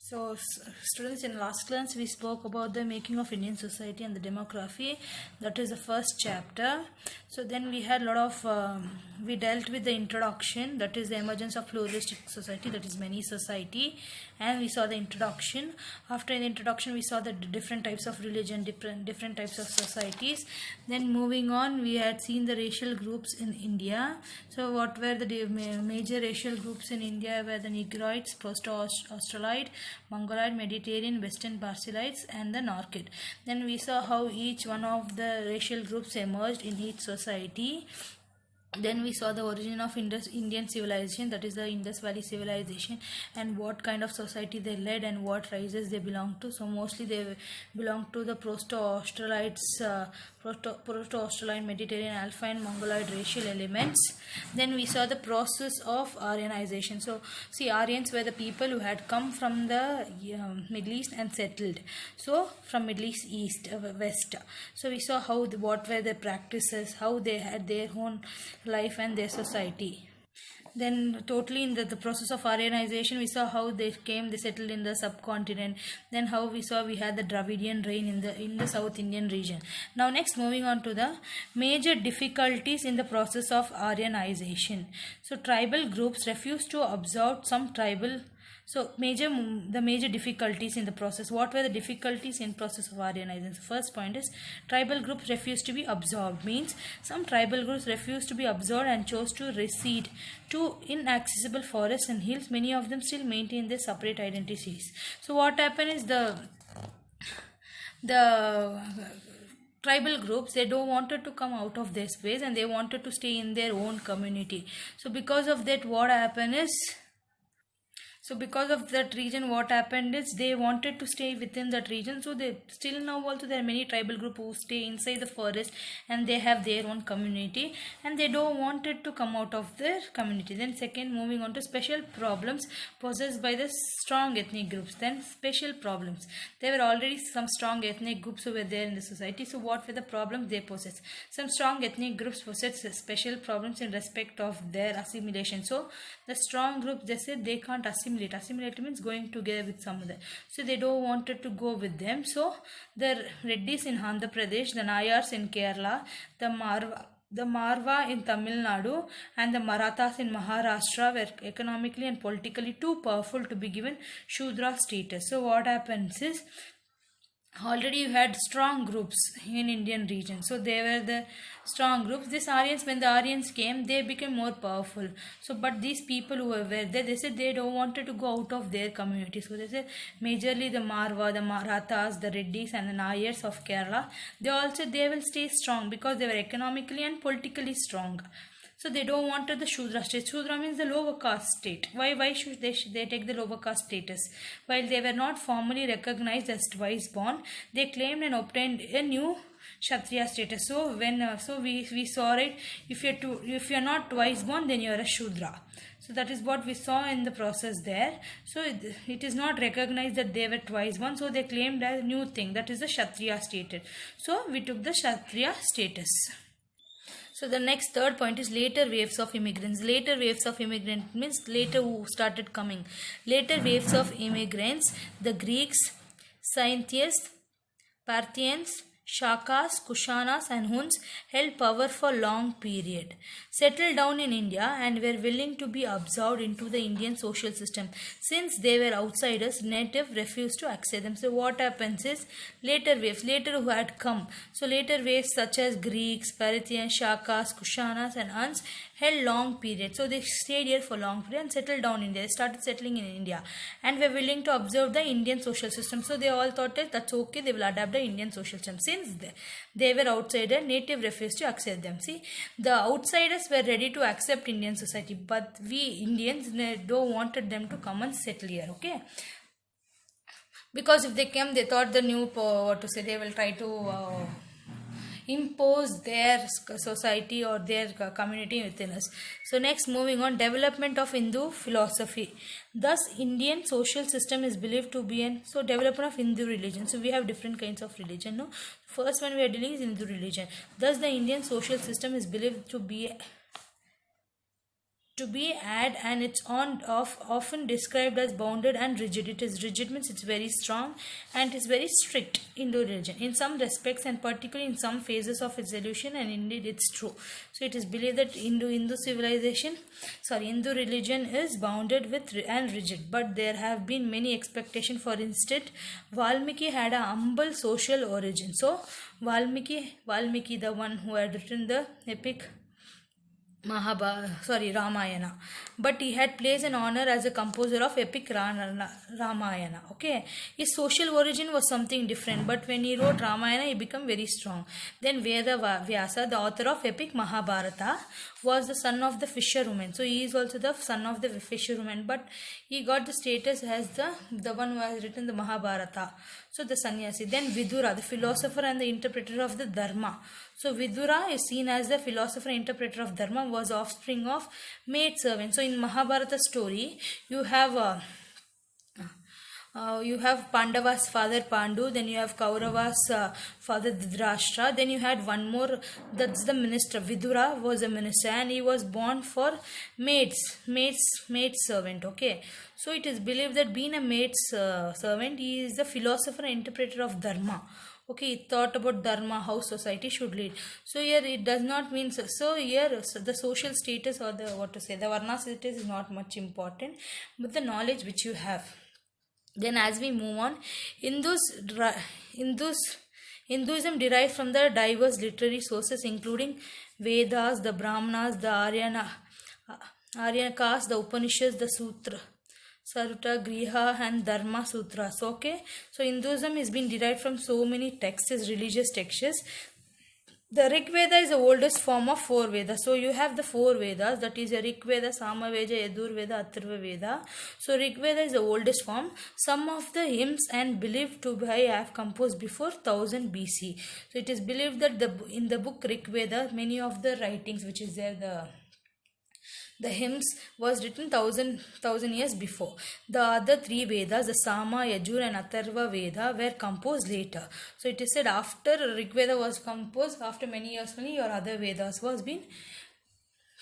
So, students, in last class we spoke about the making of Indian society and the demography. That is the first chapter. So then we had a lot of we dealt with the introduction, that is the emergence of pluralistic society, that is many society, and we saw the introduction. After the introduction, we saw the different types of religion, different types of societies. Then moving on, we had seen the racial groups in India. So what were the major racial groups in India? Were the Negroids, Proto-Australoid, Mongoloid, Mediterranean, Western Parcelites, and the Norkid. Then we saw how each one of the racial groups emerged in each society. Then we saw the origin of Indian civilization, that is the Indus Valley civilization, and what kind of society they led and what races they belong to. So mostly they belong to the Proto-Australites, Proto-Australian, Mediterranean, Alpine, Mongoloid racial elements. Then we saw the process of Aryanization. So see, Aryans were the people who had come from the Middle East and settled. So from Middle East, West. So we saw how what were their practices, how they had their own life and their society. Then totally in the process of Aryanization, we saw how they settled in the subcontinent. Then how we had the Dravidian reign in the South Indian region. Now next, moving on to the major difficulties in the process of Aryanization. So tribal groups refused to absorb some tribal. So the major difficulties in the process. What were the difficulties in process of Aryanization? So first point is tribal groups refused to be absorbed. Means some tribal groups refused to be absorbed and chose to recede to inaccessible forests and hills. Many of them still maintain their separate identities. So what happened is the tribal groups, they don't wanted to come out of their space and they wanted to stay in their own community. So because of that, what happened is, so because of that region, what happened is they wanted to stay within that region. So they still now also there are many tribal groups who stay inside the forest and they have their own community and they don't wanted to come out of their community. Then second, moving on to special problems possessed by the strong ethnic groups. Then special problems. There were already some strong ethnic groups who were there in the society. So what were the problems they possess? Some strong ethnic groups possess special problems in respect of their assimilation. So the strong groups, they said they can't assimilate. Assimilate means going together with some other. So they don't wanted to go with them. So the Reddis in Andhra Pradesh, the Nayars in Kerala, the Marwa in Tamil Nadu and the Marathas in Maharashtra were economically and politically too powerful to be given Shudra status. So what happens is, already you had strong groups in Indian region. So they were the strong groups. These Aryans, when the Aryans came, they became more powerful. So but these people who were there, they said they don't wanted to go out of their community. So they said majorly the Marwa, the Marathas, the Reddis and the Nayars of Kerala, they will stay strong because they were economically and politically strong. So they don't want the Shudra state. Shudra means the lower caste state. Why should they take the lower caste status? While they were not formally recognized as twice born, they claimed and obtained a new Kshatriya status. So when we saw it, if you're not twice born, then you are a Shudra. So that is what we saw in the process there. So it is not recognized that they were twice born. So they claimed a new thing, that is the Kshatriya status. So we took the Kshatriya status. So the next third point is later waves of immigrants. Later waves of immigrants means later who started coming. Later waves of immigrants, the Greeks, Scythians, Parthians, Shakas, Kushanas and Huns held power for long period, settled down in India and were willing to be absorbed into the Indian social system. Since they were outsiders, native refused to accept them. So what happens is later waves, later who had come. So later waves such as Greeks, Parthians, Shakas, Kushanas and Huns held long period. So they stayed here for long period and settled down in India. They started settling in India and were willing to observe the Indian social system. So they all thought that's okay, they will adapt the Indian social system. Since they were outsiders, native refused to accept them. See, the outsiders were ready to accept Indian society, but we Indians don't wanted them to come and settle here, okay? Because if they came, they thought they will try to impose their society or their community within us. So next, moving on, development of Hindu philosophy. Thus Indian social system is believed to be development of Hindu religion. So we have different kinds of religion. No, first one we are dealing is Hindu religion. Thus the Indian social system is believed to be to be add, and it's on off often described as bounded and rigid. It is rigid means it's very strong, and it is very strict. Hindu religion in some respects, and particularly in some phases of its evolution, and indeed it's true. So it is believed that Hindu religion is bounded with and rigid, but there have been many expectations. For instance, Valmiki had a humble social origin. So Valmiki, the one who had written the epic Ramayana, but he had placed an honor as a composer of epic Ramayana. Okay, his social origin was something different, but when he wrote Ramayana, he became very strong. Then Veda Vyasa, the author of epic Mahabharata, was the son of the fisherwoman. So he is also the son of the fisherwoman, but he got the status as the one who has written the Mahabharata. So the sannyasi. Then Vidura, the philosopher and the interpreter of the Dharma. So Vidura is seen as the philosopher and interpreter of Dharma, was offspring of maid servant. So in Mahabharata story, you have Pandava's father Pandu, then you have Kaurava's father Dhritarashtra, then you had one more, that's the minister. Vidura was a minister, and he was born for maid servant. Okay, so it is believed that being a maid servant, he is the philosopher and interpreter of Dharma. Okay, he thought about Dharma, how society should lead. So here it does not mean, so here the social status, or the Varna status is not much important, but the knowledge which you have. Then as we move on, Hinduism derives from the diverse literary sources, including Vedas, the Brahmanas, the Aryanas, the Upanishads, the Saruta, Griha, and Dharma Sutras. Okay, so Hinduism has been derived from so many texts, religious texts. The Rig Veda is the oldest form of 4 Vedas. So you have the 4 Vedas, that is Rig Veda, Sama Veda, Yadur Veda, Atharva Veda. So Rig Veda is the oldest form. Some of the hymns and believed to be have composed before 1000 BC. So it is believed that in the book Rig Veda, many of the writings which is there, the hymns was written 1000 years before. The other 3 Vedas, the Sama, Yajur and Atharva Veda, were composed later. So it is said after Rig Veda was composed, after many years only your other Vedas was been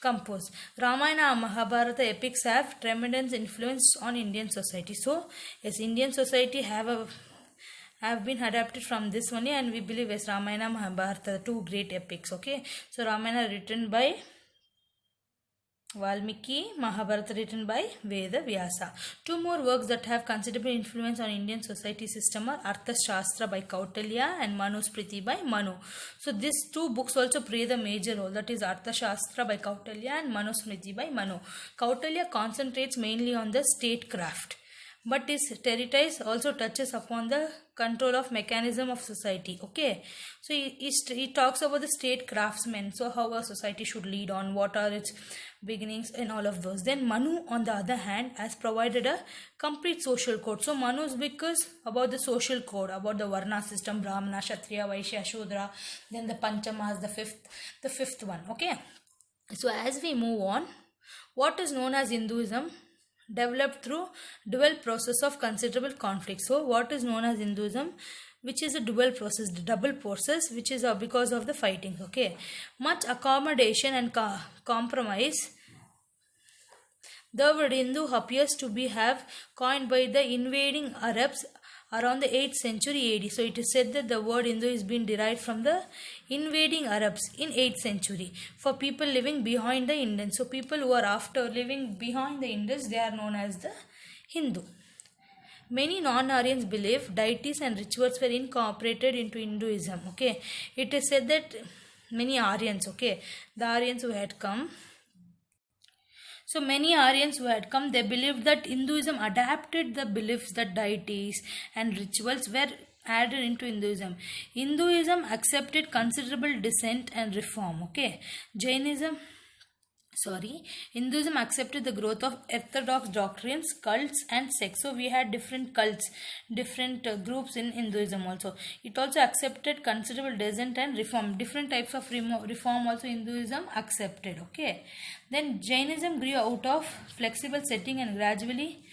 composed. Ramayana and Mahabharata epics have tremendous influence on Indian society. So yes, Indian society have been adapted from this only, and we believe as Ramayana and Mahabharata, 2 great epics. Okay, so Ramayana written by Valmiki, Mahabharata written by Veda Vyasa. 2 more works that have considerable influence on Indian society system are Arthashastra by Kautilya and Manusmriti by Manu. So these 2 books also play the major role, that is Arthashastra by Kautilya and Manusmriti by Manu. Kautilya concentrates mainly on the statecraft, but his treatise also touches upon the control of mechanism of society. Okay, so he talks about the state craftsmen, so how a society should lead on, what are its beginnings and all of those. Then Manu on the other hand has provided a complete social code. So Manu is because about the social code, about the Varna system, Brahmana, Kshatriya, Vaishya, Shudra, then the Panchamas, the fifth one. Okay, so as we move on, what is known as Hinduism developed through dual process of considerable conflict. So what is known as Hinduism, which is a dual process, the double process, which is because of the fighting. Okay, much accommodation and compromise. The word Hindu appears to be have coined by the invading Arabs around the 8th century AD. So it is said that the word Hindu is been derived from the invading Arabs in 8th century for people living behind the Indus. So people who are after living behind the Indus, they are known as the Hindu. Many non-Aryans believe deities and rituals were incorporated into Hinduism. Okay, it is said that many Aryans, okay, the Aryans who had come, so many Aryans who had come, they believed that Hinduism adapted the beliefs that deities and rituals were added into Hinduism. Hinduism accepted considerable dissent and reform. Okay, Hinduism accepted the growth of orthodox doctrines, cults and sects. So we had different cults, different groups in Hinduism also. It also accepted considerable dissent and reform. Different types of reform also Hinduism accepted. Okay. Then Jainism grew out of flexible setting and gradually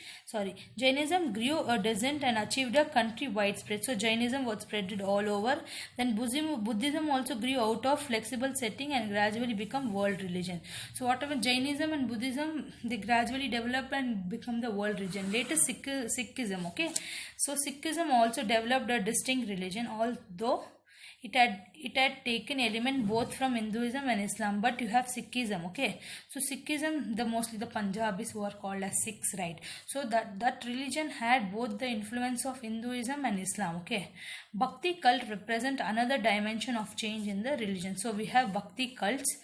Jainism grew a dozen and achieved a country-wide spread. So Jainism was spread all over. Then Buddhism also grew out of flexible setting and gradually become world religion. So whatever Jainism and Buddhism, they gradually developed and become the world religion. Later Sikhism, okay. So Sikhism also developed a distinct religion, although it had taken element both from Hinduism and Islam, but you have Sikhism, okay. So Sikhism, mostly the Punjabis who are called as Sikhs, right? So that religion had both the influence of Hinduism and Islam, okay. Bhakti cult represent another dimension of change in the religion. So we have Bhakti cults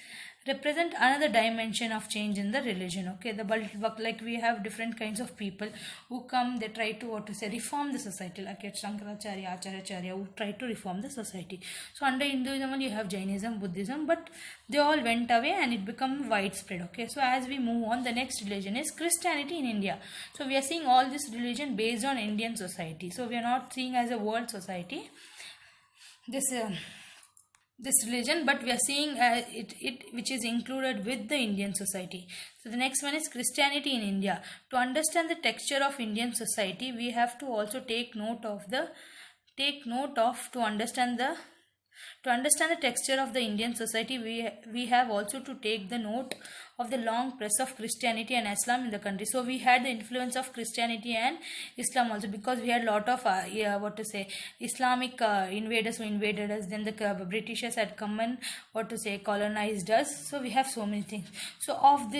represent another dimension of change in the religion, okay. Like we have different kinds of people who come, they try to reform the society, like Shankaracharya, Acharya, who try to reform the society. So under Hinduism you have Jainism, Buddhism, but they all went away and it become widespread, okay. So as we move on, the next religion is Christianity in India. So we are seeing all this religion based on Indian society, so we are not seeing as a world society this religion, but we are seeing it which is included with the Indian society. So the next one is Christianity in India. To understand the texture of Indian society, we have to also to understand the texture of the Indian society, we have also to take the note of the long press of Christianity and Islam in the country. So we had the influence of Christianity and Islam also, because we had lot of Islamic invaders who invaded us. Then the Britishers had come and colonized us. So we have so many things. So of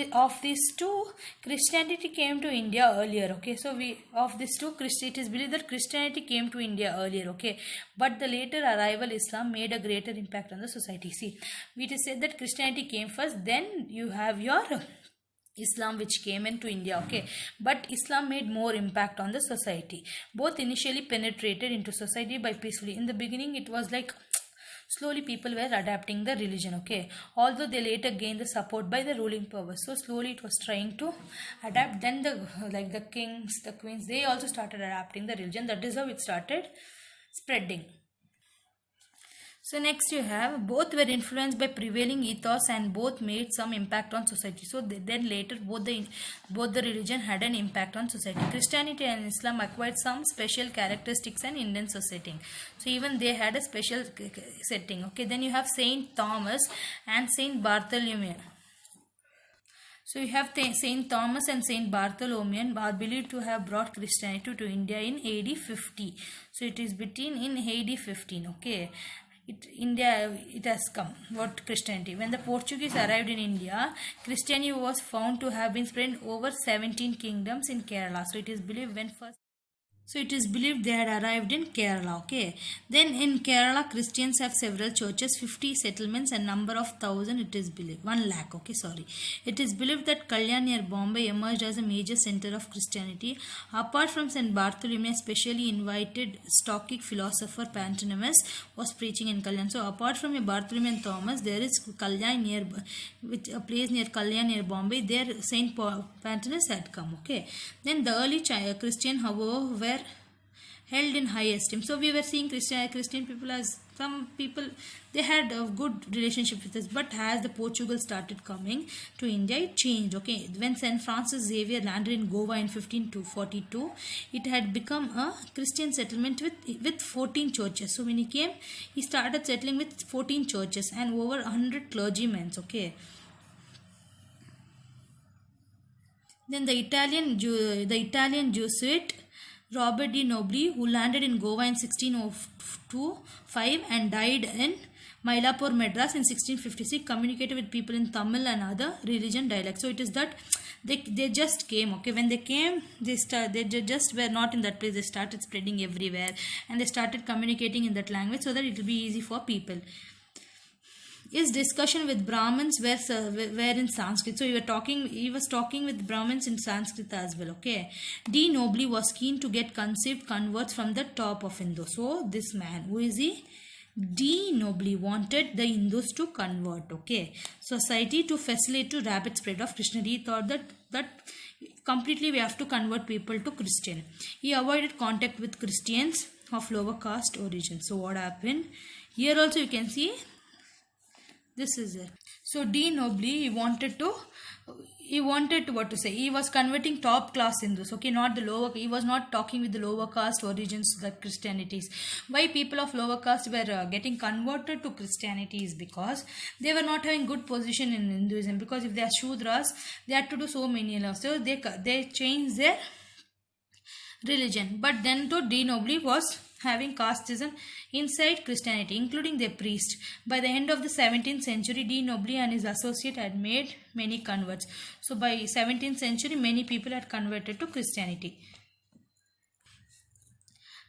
these two, Christianity came to India earlier, okay. So it is believed that Christianity came to India earlier, okay, but the later arrival Islam made a greater impact on the society. See, it is said that Christianity came first, then you have your Islam which came into India, okay, but Islam made more impact on the society. Both initially penetrated into society by peacefully. In the beginning it was like slowly people were adapting the religion, okay, although they later gained the support by the ruling powers. So slowly it was trying to adapt. Then the kings, the queens, they also started adapting the religion. That is how it started spreading. So next you have, both were influenced by prevailing ethos and both made some impact on society. So then later both the religion had an impact on society. Christianity and Islam acquired some special characteristics in Indian society. So even they had a special setting, okay. Then you have Saint Thomas and Saint Bartholomew. So you have Saint Thomas and Saint Bartholomew are believed to have brought Christianity to India in AD 50. So it is between in AD 15, okay. It has come, what Christianity. When the Portuguese arrived in India, Christianity was found to have been spread over 17 kingdoms in Kerala. So it is believed they had arrived in Kerala, okay. Then in Kerala, Christians have several churches, 50 settlements, and number of 1,000, it is believed, 1 lakh, okay, sorry. It is believed that Kalyan near Bombay emerged as a major center of Christianity. Apart from St. Bartholomew, specially invited Stoic philosopher Pantalemus was preaching in Kalyan. So apart from Bartholomew and Thomas, there is Kalyan with a place near Kalyan near Bombay. There St. Pantalemus had come, okay. Then the early Christian, however, were held in high esteem. So we were seeing Christian people as some people, they had a good relationship with us, but as the Portugal started coming to India, it changed, okay. When St. Francis Xavier landed in Goa in 1542, it had become a Christian settlement with 14 churches. So when he came, he started settling with 14 churches and over 100 clergymen, okay. Then the Italian Jesuit Robert de Nobili, who landed in Goa in 1605 and died in Mylapore, Madras in 1656, communicated with people in Tamil and other religion dialects. So it is that they just came, okay. When they came, they just were not in that place. They started spreading everywhere and they started communicating in that language so that it will be easy for people. His discussion with Brahmins were in Sanskrit. So he was talking with Brahmins in Sanskrit as well, okay. De Nobili was keen to get conceived converts from the top of Hindus. So this man, who is he? De Nobili wanted the Hindus to convert, okay. Society to facilitate to rapid spread of Christianity. He thought that completely we have to convert people to Christian. He avoided contact with Christians of lower caste origin. So what happened? Here also you can see, this is it. So de nobly he wanted to what to say, he was converting top class Hindus, okay, not the lower. He was not talking with the lower caste origins like Christianities. Why people of lower caste were getting converted to Christianity is because they were not having good position in Hinduism, because if they are Shudras they had to do so many laws, so they changed their religion. But then to de nobly was having casteism inside Christianity, including their priest. By the end of the 17th century, de nobly and his associate had made many converts. So by 17th century, many people had converted to Christianity.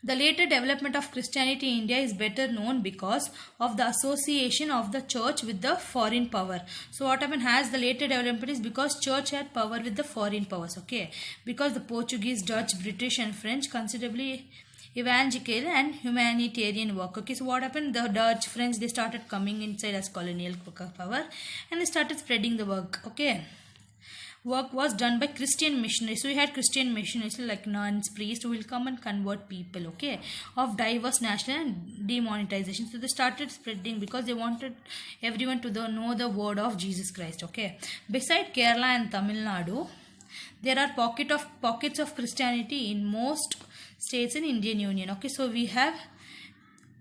The later development of Christianity in India is better known because of the association of the church with the foreign power. So what happened has the later development is because church had power with the foreign powers, okay. Because the Portuguese, Dutch, British and French considerably evangelical and humanitarian work, okay. So what happened, the Dutch, French, they started coming inside as colonial power and they started spreading the work, okay. Work was done by Christian missionaries. So we had Christian missionaries like nuns, priests who will come and convert people, okay, of diverse national and demonetization. So they started spreading because they wanted everyone to know the word of Jesus Christ, okay. Beside Kerala and Tamil Nadu, there are pockets of Christianity in most states in Indian Union, okay. So we have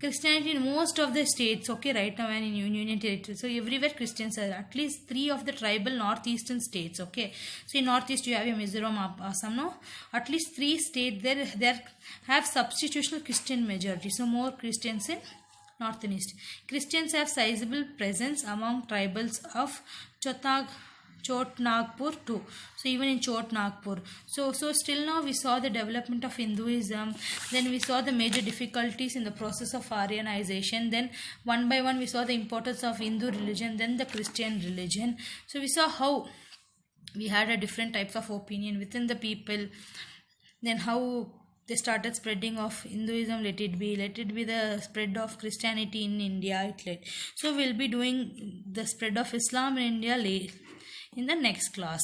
Christianity in most of the states, okay, right now and in Union Territory. So everywhere Christians are, at least 3 of the tribal northeastern states, okay. So in northeast you have your Mizoram, Assam, no? At least 3 states there have substitutional Christian majority. So more Christians in north and east. Christians have sizable presence among tribals of Chot Nagpur too. So even in Chot Nagpur. So still now we saw the development of Hinduism. Then we saw the major difficulties in the process of Aryanization. Then one by one we saw the importance of Hindu religion. Then the Christian religion. So we saw how we had a different types of opinion within the people. Then how they started spreading of Hinduism, let it be the spread of Christianity in India. So we'll be doing the spread of Islam in India in the next class.